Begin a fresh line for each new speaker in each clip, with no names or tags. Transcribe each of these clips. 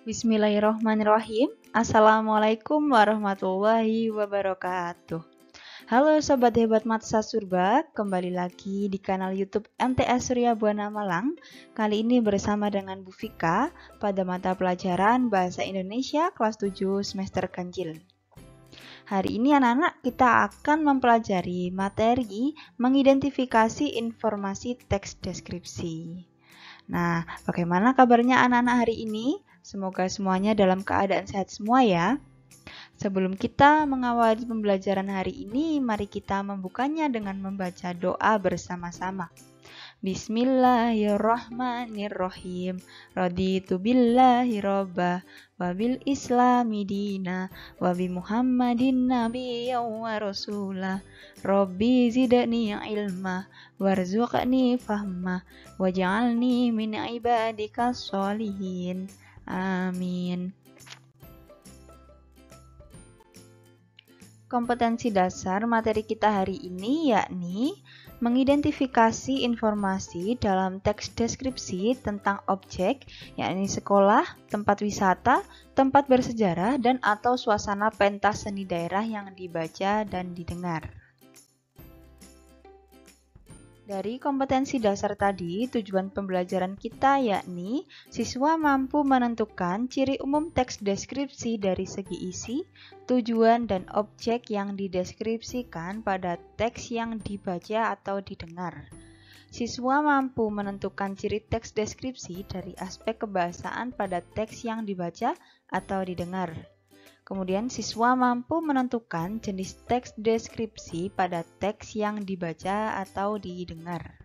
Bismillahirrohmanirrohim. Assalamualaikum warahmatullahi wabarakatuh. Halo Sobat Hebat Matsa Surba, kembali lagi di kanal YouTube MTS Surya Buana Malang. Kali ini bersama dengan Bu Vika pada mata pelajaran Bahasa Indonesia kelas 7 semester ganjil. Hari ini anak-anak kita akan mempelajari materi mengidentifikasi informasi teks deskripsi. Nah, bagaimana kabarnya anak-anak hari ini? Semoga semuanya dalam keadaan sehat semua ya. Sebelum kita mengawali pembelajaran hari ini, mari kita membukanya dengan membaca doa bersama-sama. Bismillahirrahmanirrahim. Raditu billahi robba wa bil islami dina wa bi muhammadin nabiyyan wa rasulah. Rabbi zidni ilma warzuqni fahma waj'alni min ibadikas sholihin. Amin. Kompetensi dasar materi kita hari ini yakni mengidentifikasi informasi dalam teks deskripsi tentang objek, yakni sekolah, tempat wisata, tempat bersejarah, dan atau suasana pentas seni daerah yang dibaca dan didengar. Dari kompetensi dasar tadi, tujuan pembelajaran kita yakni siswa mampu menentukan ciri umum teks deskripsi dari segi isi, tujuan, dan objek yang dideskripsikan pada teks yang dibaca atau didengar. Siswa mampu menentukan ciri teks deskripsi dari aspek kebahasaan pada teks yang dibaca atau didengar. Kemudian siswa mampu menentukan jenis teks deskripsi pada teks yang dibaca atau didengar.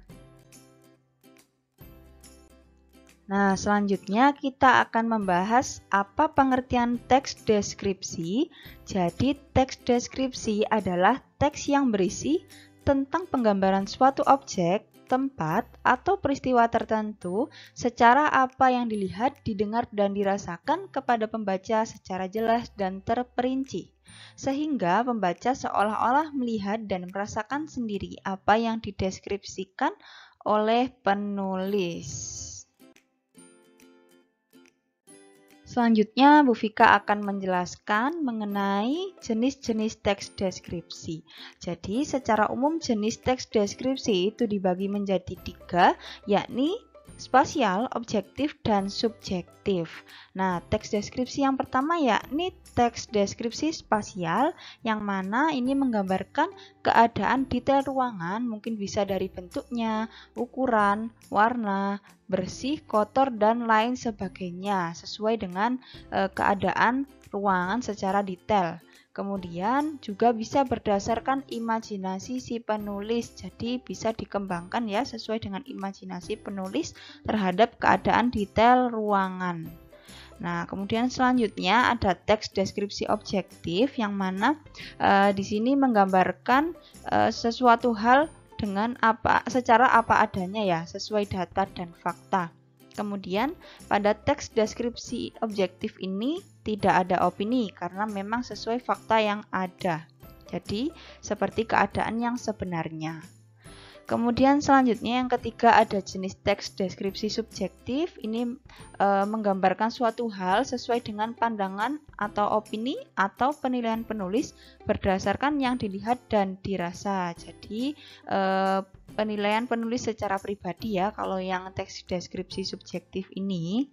Nah, selanjutnya kita akan membahas apa pengertian teks deskripsi. Jadi, teks deskripsi adalah teks yang berisi tentang penggambaran suatu objek, tempat, atau peristiwa tertentu secara apa yang dilihat, didengar, dan dirasakan kepada pembaca secara jelas dan terperinci, sehingga pembaca seolah-olah melihat dan merasakan sendiri apa yang dideskripsikan oleh penulis. Selanjutnya, Bu Vika akan menjelaskan mengenai jenis-jenis teks deskripsi. Jadi, secara umum jenis teks deskripsi itu dibagi menjadi 3, yakni spasial, objektif, dan subjektif. Nah, teks deskripsi yang pertama yakni teks deskripsi spasial, yang mana ini menggambarkan keadaan detail ruangan, mungkin bisa dari bentuknya, ukuran, warna, bersih, kotor, dan lain sebagainya, sesuai dengan keadaan ruangan secara detail. Kemudian juga bisa berdasarkan imajinasi si penulis, jadi bisa dikembangkan ya sesuai dengan imajinasi penulis terhadap keadaan detail ruangan. Nah, kemudian selanjutnya ada teks deskripsi objektif, yang mana di sini menggambarkan sesuatu hal dengan secara apa adanya ya, sesuai data dan fakta. Kemudian pada teks deskripsi objektif ini tidak ada opini karena memang sesuai fakta yang ada. Jadi seperti keadaan yang sebenarnya. Kemudian selanjutnya yang ketiga ada jenis teks deskripsi subjektif. Ini menggambarkan suatu hal sesuai dengan pandangan atau opini atau penilaian penulis berdasarkan yang dilihat dan dirasa. Jadi penilaian penulis secara pribadi ya kalau yang teks deskripsi subjektif ini.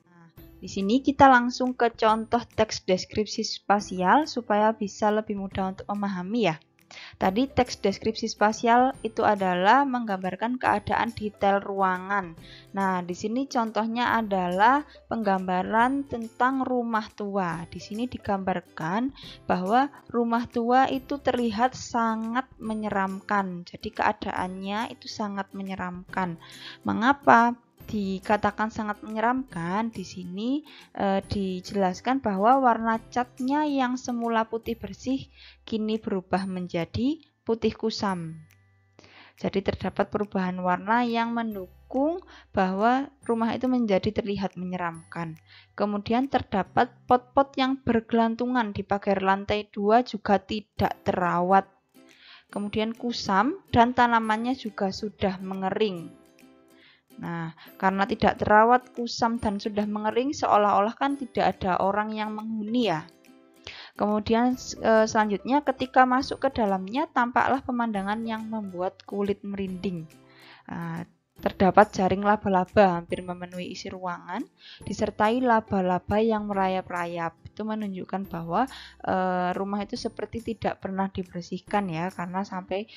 Nah, di sini kita langsung ke contoh teks deskripsi spasial supaya bisa lebih mudah untuk memahami ya. Tadi teks deskripsi spasial itu adalah menggambarkan keadaan detail ruangan. Nah, di sini contohnya adalah penggambaran tentang rumah tua. Di sini digambarkan bahwa rumah tua itu terlihat sangat menyeramkan. Jadi keadaannya itu sangat menyeramkan. Mengapa dikatakan sangat menyeramkan? Di sini dijelaskan bahwa warna catnya yang semula putih bersih kini berubah menjadi putih kusam. Jadi terdapat perubahan warna yang mendukung bahwa rumah itu menjadi terlihat menyeramkan. Kemudian terdapat pot-pot yang bergelantungan di pagar lantai 2 juga tidak terawat. Kemudian kusam dan tanamannya juga sudah mengering. Nah, karena tidak terawat, kusam, dan sudah mengering, seolah-olah kan tidak ada orang yang menghuni ya. Kemudian selanjutnya ketika masuk ke dalamnya tampaklah pemandangan yang membuat kulit merinding. Terdapat jaring laba-laba hampir memenuhi isi ruangan, disertai laba-laba yang merayap-rayap. Itu menunjukkan bahwa rumah itu seperti tidak pernah dibersihkan ya, karena sampai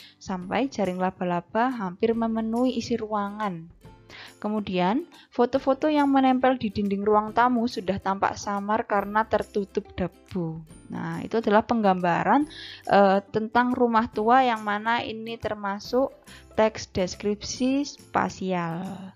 jaring laba-laba hampir memenuhi isi ruangan. Kemudian, foto-foto yang menempel di dinding ruang tamu sudah tampak samar karena tertutup debu. Nah, itu adalah penggambaran tentang rumah tua yang mana ini termasuk teks deskripsi spasial.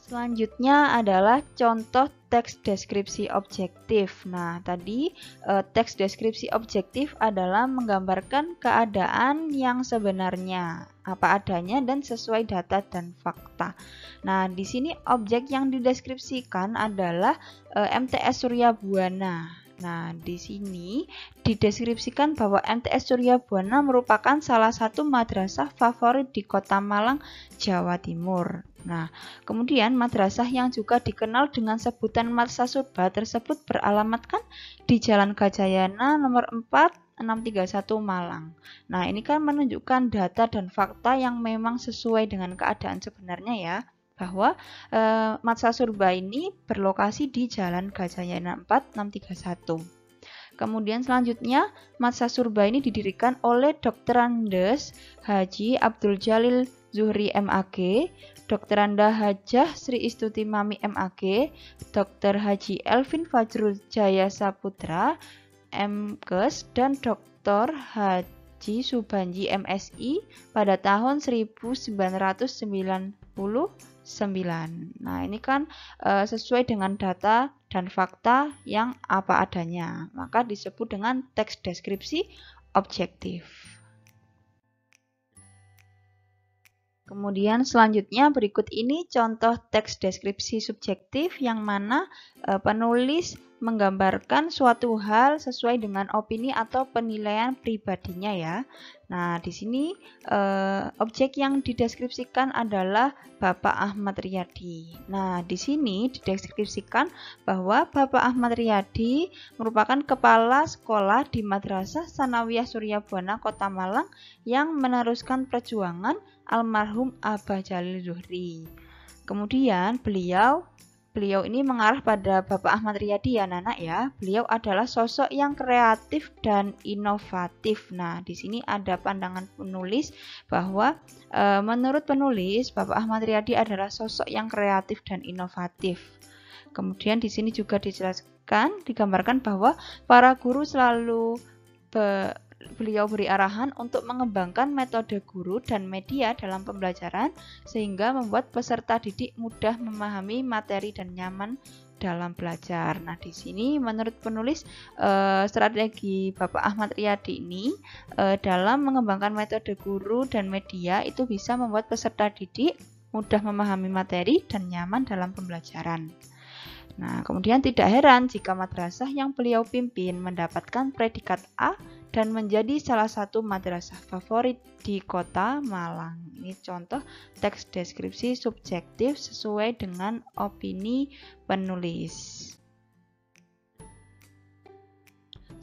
Selanjutnya adalah contoh teks deskripsi objektif. Nah, tadi teks deskripsi objektif adalah menggambarkan keadaan yang sebenarnya, apa adanya dan sesuai data dan fakta. Nah, di sini objek yang dideskripsikan adalah MTS Surya Buana. Nah, di sini dideskripsikan bahwa MTS Surya Buana merupakan salah satu madrasah favorit di Kota Malang, Jawa Timur. Nah, kemudian madrasah yang juga dikenal dengan sebutan Madrasah Surba tersebut beralamatkan di Jalan Gajayana nomor 4 631 Malang. Nah, ini kan menunjukkan data dan fakta yang memang sesuai dengan keadaan sebenarnya ya, bahwa Madrasah Surba ini berlokasi di Jalan Gajayana 4 631. Kemudian selanjutnya, Madrasah Surba ini didirikan oleh Dr. Andes Haji Abdul Jalil Zuhri MAG, Dr. Anda Hajah Sri Istuti Mami MAG, Dr. Haji Elvin Fajrul Jaya Saputra MKes, dan Dr. Haji Subanji MSI pada tahun 1999. Nah, ini kan sesuai dengan data dan fakta yang apa adanya, maka disebut dengan teks deskripsi objektif. Kemudian selanjutnya berikut ini contoh teks deskripsi subjektif yang mana penulis menggambarkan suatu hal sesuai dengan opini atau penilaian pribadinya ya. Nah, di sini objek yang dideskripsikan adalah Bapak Ahmad Riyadi. Nah, di sini dideskripsikan bahwa Bapak Ahmad Riyadi merupakan kepala sekolah di Madrasah Sanawiyah Surya Buana Kota Malang yang meneruskan perjuangan almarhum Abah Jalil Zuhri. Kemudian beliau ini mengarah pada Bapak Ahmad Riyadi ya, Nana ya. Beliau adalah sosok yang kreatif dan inovatif. Nah, di sini ada pandangan penulis bahwa menurut penulis Bapak Ahmad Riyadi adalah sosok yang kreatif dan inovatif. Kemudian di sini juga digambarkan bahwa para guru selalu beliau beri arahan untuk mengembangkan metode guru dan media dalam pembelajaran sehingga membuat peserta didik mudah memahami materi dan nyaman dalam belajar. Nah, di sini menurut penulis strategi Bapak Ahmad Riyadi ini dalam mengembangkan metode guru dan media itu bisa membuat peserta didik mudah memahami materi dan nyaman dalam pembelajaran. Nah, kemudian tidak heran jika madrasah yang beliau pimpin mendapatkan predikat A dan menjadi salah satu madrasah favorit di Kota Malang. Ini contoh teks deskripsi subjektif sesuai dengan opini penulis.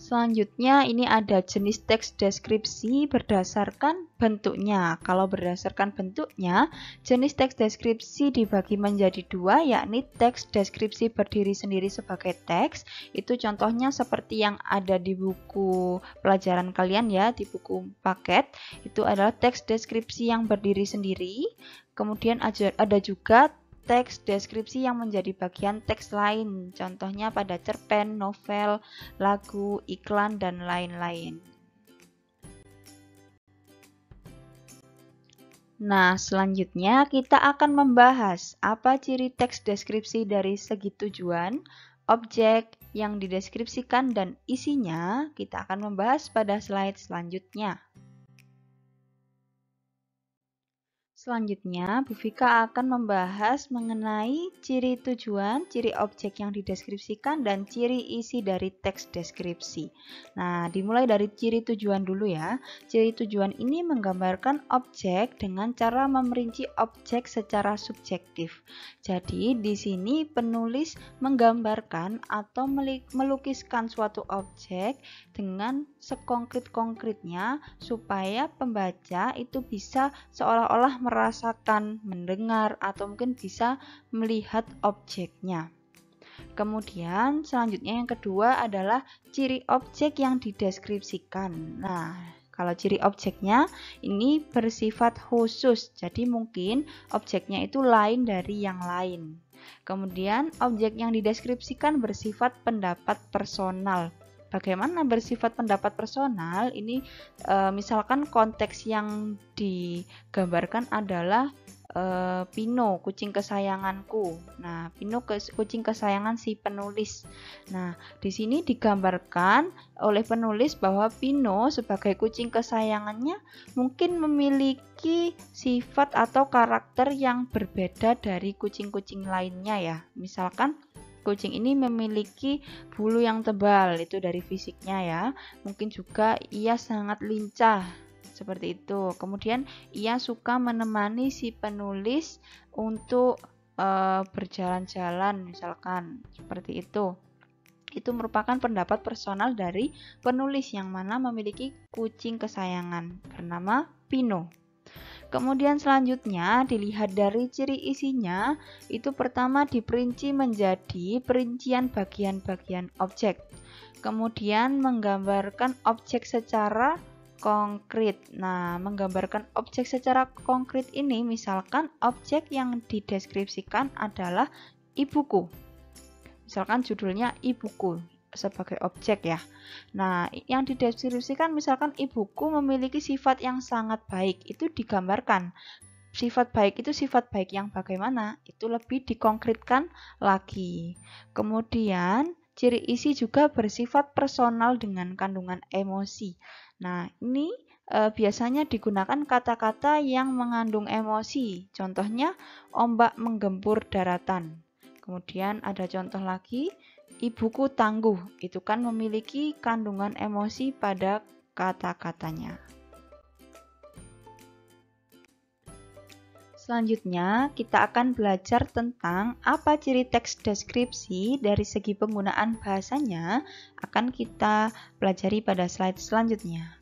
Selanjutnya ini ada jenis teks deskripsi berdasarkan bentuknya. Kalau berdasarkan bentuknya, jenis teks deskripsi dibagi menjadi dua, yakni teks deskripsi berdiri sendiri sebagai teks. Itu contohnya seperti yang ada di buku pelajaran kalian ya, di buku paket. Itu adalah teks deskripsi yang berdiri sendiri. Kemudian ada juga teks deskripsi yang menjadi bagian teks lain, contohnya pada cerpen, novel, lagu, iklan, dan lain-lain. Nah, selanjutnya kita akan membahas apa ciri teks deskripsi dari segi tujuan, objek yang dideskripsikan, dan isinya. Kita akan membahas pada slide selanjutnya. Selanjutnya, Bu Vika akan membahas mengenai ciri tujuan, ciri objek yang dideskripsikan, dan ciri isi dari teks deskripsi. Nah, dimulai dari ciri tujuan dulu ya. Ciri tujuan ini menggambarkan objek dengan cara memerinci objek secara subjektif. Jadi, di sini penulis menggambarkan atau melukiskan suatu objek dengan sekonkret-konkretnya supaya pembaca itu bisa seolah-olah merasakan, mendengar, atau mungkin bisa melihat objeknya. Kemudian selanjutnya yang kedua adalah ciri objek yang dideskripsikan. Nah, kalau ciri objeknya ini bersifat khusus, jadi mungkin objeknya itu lain dari yang lain. Kemudian objek yang dideskripsikan bersifat pendapat personal. Bagaimana bersifat pendapat personal? Ini misalkan konteks yang digambarkan adalah Pino, kucing kesayanganku. Nah, Pino kucing kesayangan si penulis. Nah, di sini digambarkan oleh penulis bahwa Pino sebagai kucing kesayangannya mungkin memiliki sifat atau karakter yang berbeda dari kucing-kucing lainnya ya. Misalkan kucing ini memiliki bulu yang tebal, itu dari fisiknya ya. Mungkin juga ia sangat lincah, seperti itu. Kemudian ia suka menemani si penulis untuk berjalan-jalan, misalkan seperti itu. Itu merupakan pendapat personal dari penulis yang mana memiliki kucing kesayangan bernama Pino. Kemudian selanjutnya dilihat dari ciri isinya, itu pertama diperinci menjadi perincian bagian-bagian objek. Kemudian menggambarkan objek secara konkret. Nah, menggambarkan objek secara konkret ini misalkan objek yang dideskripsikan adalah ibuku. Misalkan judulnya ibuku sebagai objek ya. Nah, yang dideskripsikan misalkan ibuku memiliki sifat yang sangat baik, itu digambarkan. Sifat baik itu sifat baik yang bagaimana? Itu lebih dikonkretkan lagi. Kemudian, ciri isi juga bersifat personal dengan kandungan emosi. Nah, ini biasanya digunakan kata-kata yang mengandung emosi. Contohnya, ombak menggempur daratan. Kemudian ada contoh lagi, ibuku tangguh, itu kan memiliki kandungan emosi pada kata-katanya. Selanjutnya, kita akan belajar tentang apa ciri teks deskripsi dari segi penggunaan bahasanya, akan kita pelajari pada slide selanjutnya.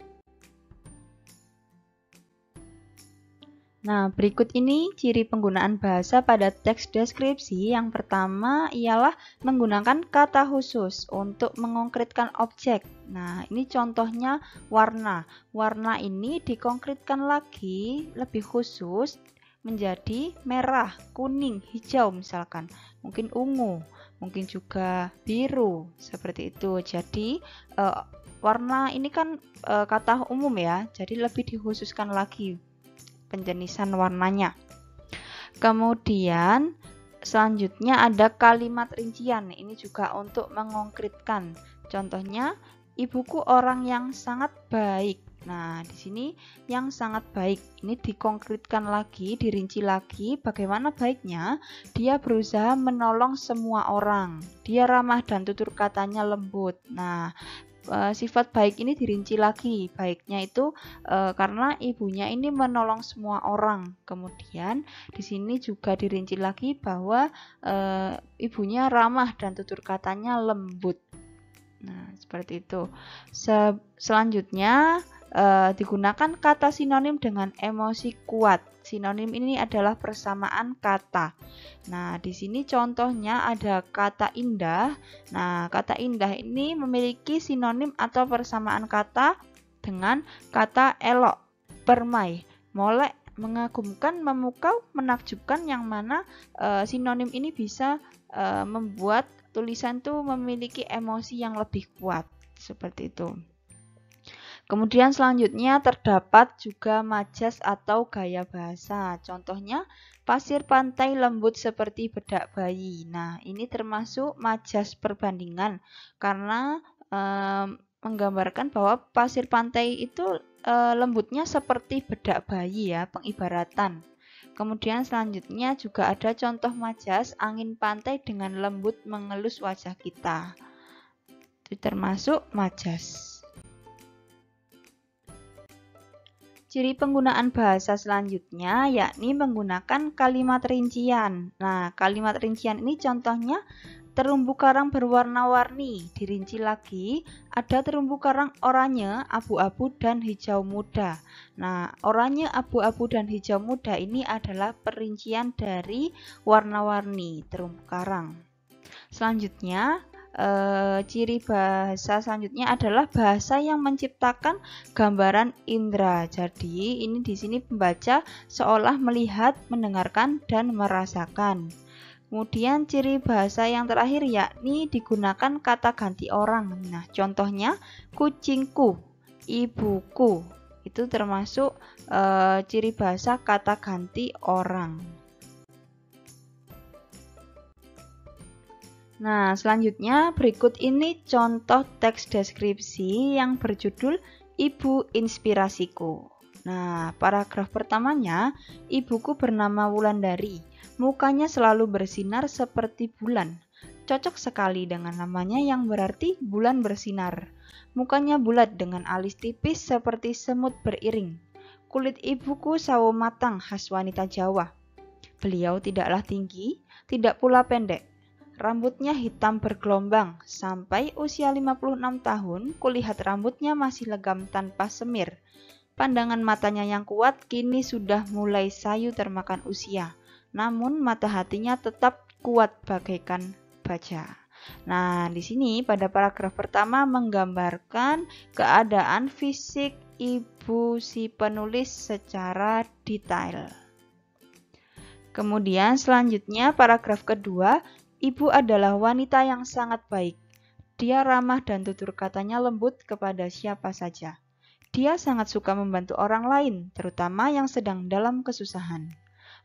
Nah, berikut ini ciri penggunaan bahasa pada teks deskripsi. Yang pertama ialah menggunakan kata khusus untuk mengkonkretkan objek. Nah, ini contohnya warna. Warna ini dikonkretkan lagi lebih khusus menjadi merah, kuning, hijau misalkan. Mungkin ungu, mungkin juga biru, seperti itu. Jadi, warna ini kan kata umum ya, jadi lebih dikhususkan lagi penjenisan warnanya. Kemudian selanjutnya ada kalimat rincian. Ini juga untuk mengonkretkan. Contohnya, ibuku orang yang sangat baik. Nah, di sini yang sangat baik ini dikonkretkan lagi, dirinci lagi bagaimana baiknya. Dia berusaha menolong semua orang. Dia ramah dan tutur katanya lembut. Nah, sifat baik ini dirinci lagi. Baiknya itu karena ibunya ini menolong semua orang. Kemudian di sini juga dirinci lagi bahwa ibunya ramah dan tutur katanya lembut. Nah, seperti itu. Selanjutnya digunakan kata sinonim dengan emosi kuat. Sinonim ini adalah persamaan kata. Nah, di sini contohnya ada kata indah. Nah, kata indah ini memiliki sinonim atau persamaan kata dengan kata elok, permai, molek, mengagumkan, memukau, menakjubkan, yang mana sinonim ini bisa membuat tulisan itu memiliki emosi yang lebih kuat. Seperti itu. Kemudian selanjutnya terdapat juga majas atau gaya bahasa. Contohnya, pasir pantai lembut seperti bedak bayi. Nah, ini termasuk majas perbandingan karena menggambarkan bahwa pasir pantai itu lembutnya seperti bedak bayi ya, pengibaratan. Kemudian selanjutnya juga ada contoh majas angin pantai dengan lembut mengelus wajah kita. Itu termasuk majas. Ciri penggunaan bahasa selanjutnya yakni menggunakan kalimat rincian. Nah, kalimat rincian ini contohnya terumbu karang berwarna-warni. Dirinci lagi, ada terumbu karang oranye, abu-abu, dan hijau muda. Nah, oranye, abu-abu, dan hijau muda ini adalah perincian dari warna-warni terumbu karang. Selanjutnya, ciri bahasa selanjutnya adalah bahasa yang menciptakan gambaran indera. Jadi ini di sini pembaca seolah melihat, mendengarkan, dan merasakan. Kemudian ciri bahasa yang terakhir yakni digunakan kata ganti orang. Nah, contohnya kucingku, ibuku. Itu termasuk ciri bahasa kata ganti orang. Nah, selanjutnya berikut ini contoh teks deskripsi yang berjudul Ibu Inspirasiku. Nah, paragraf pertamanya, ibuku bernama Wulandari. Mukanya selalu bersinar seperti bulan. Cocok sekali dengan namanya yang berarti bulan bersinar. Mukanya bulat dengan alis tipis seperti semut beriring. Kulit ibuku sawo matang khas wanita Jawa. Beliau tidaklah tinggi, tidak pula pendek. Rambutnya hitam bergelombang, sampai usia 56 tahun, kulihat rambutnya masih legam tanpa semir. Pandangan matanya yang kuat kini sudah mulai sayu termakan usia, namun mata hatinya tetap kuat bagaikan baja. Nah, di sini pada paragraf pertama menggambarkan keadaan fisik ibu si penulis secara detail. Kemudian selanjutnya paragraf kedua, ibu adalah wanita yang sangat baik. Dia ramah dan tutur katanya lembut kepada siapa saja. Dia sangat suka membantu orang lain, terutama yang sedang dalam kesusahan.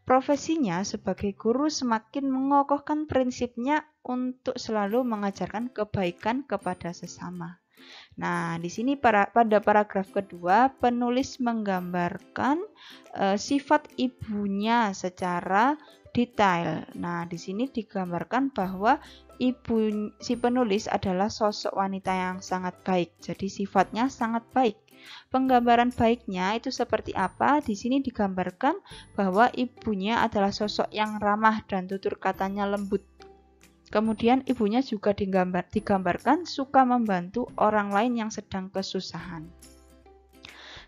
Profesinya sebagai guru semakin mengokohkan prinsipnya untuk selalu mengajarkan kebaikan kepada sesama. Nah, di sini pada paragraf kedua, penulis menggambarkan sifat ibunya secara detail. Nah, di sini digambarkan bahwa ibu si penulis adalah sosok wanita yang sangat baik. Jadi sifatnya sangat baik. Penggambaran baiknya itu seperti apa? Di sini digambarkan bahwa ibunya adalah sosok yang ramah dan tutur katanya lembut. Kemudian ibunya juga digambarkan suka membantu orang lain yang sedang kesusahan.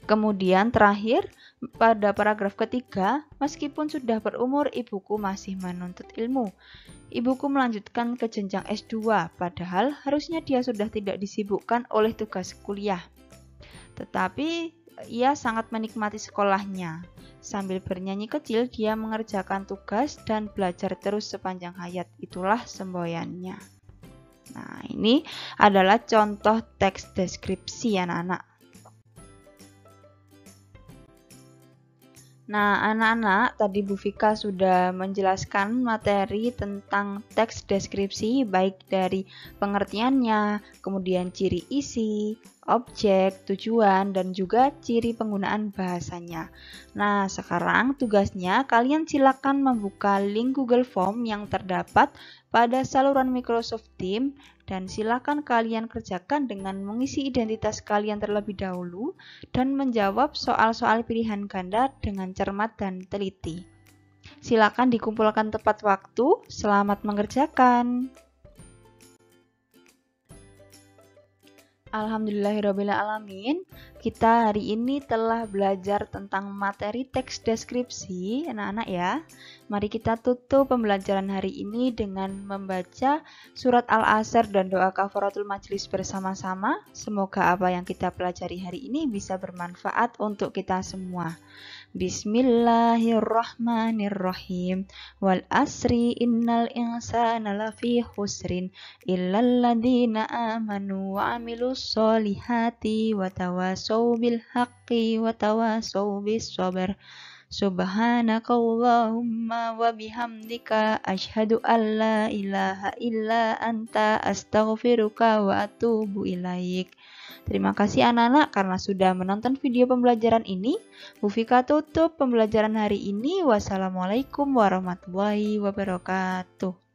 Kemudian terakhir, pada paragraf ketiga, meskipun sudah berumur, ibuku masih menuntut ilmu. Ibuku melanjutkan ke jenjang S2, padahal harusnya dia sudah tidak disibukkan oleh tugas kuliah. Tetapi ia sangat menikmati sekolahnya. Sambil bernyanyi kecil, dia mengerjakan tugas dan belajar terus sepanjang hayat. Itulah semboyannya. Nah, ini adalah contoh teks deskripsi anak-anak. Nah, anak-anak, tadi Bu Vika sudah menjelaskan materi tentang teks deskripsi, baik dari pengertiannya, kemudian ciri isi, objek, tujuan, dan juga ciri penggunaan bahasanya. Nah, sekarang tugasnya kalian silakan membuka link Google Form yang terdapat pada saluran Microsoft Teams dan silakan kalian kerjakan dengan mengisi identitas kalian terlebih dahulu dan menjawab soal-soal pilihan ganda dengan cermat dan teliti. Silakan dikumpulkan tepat waktu. Selamat mengerjakan. Alhamdulillahirrabbilalamin, kita hari ini telah belajar tentang materi teks deskripsi anak-anak ya. Mari kita tutup pembelajaran hari ini dengan membaca surat Al-Asr dan doa kafaratul majlis bersama-sama. Semoga apa yang kita pelajari hari ini bisa bermanfaat untuk kita semua. Bismillahirrahmanirrahim. Wal asri innal insana lafi khusrin illal ladzina amanu wa amilus solihati wa tawassaw bil haqqi wa tawassaw bis sabr. Subhanakallahumma wa bihamdika asyhadu an la ilaha illa anta astaghfiruka wa atubu ilaik. Terima kasih anak-anak karena sudah menonton video pembelajaran ini. Mufika tutup pembelajaran hari ini. Wassalamualaikum warahmatullahi wabarakatuh.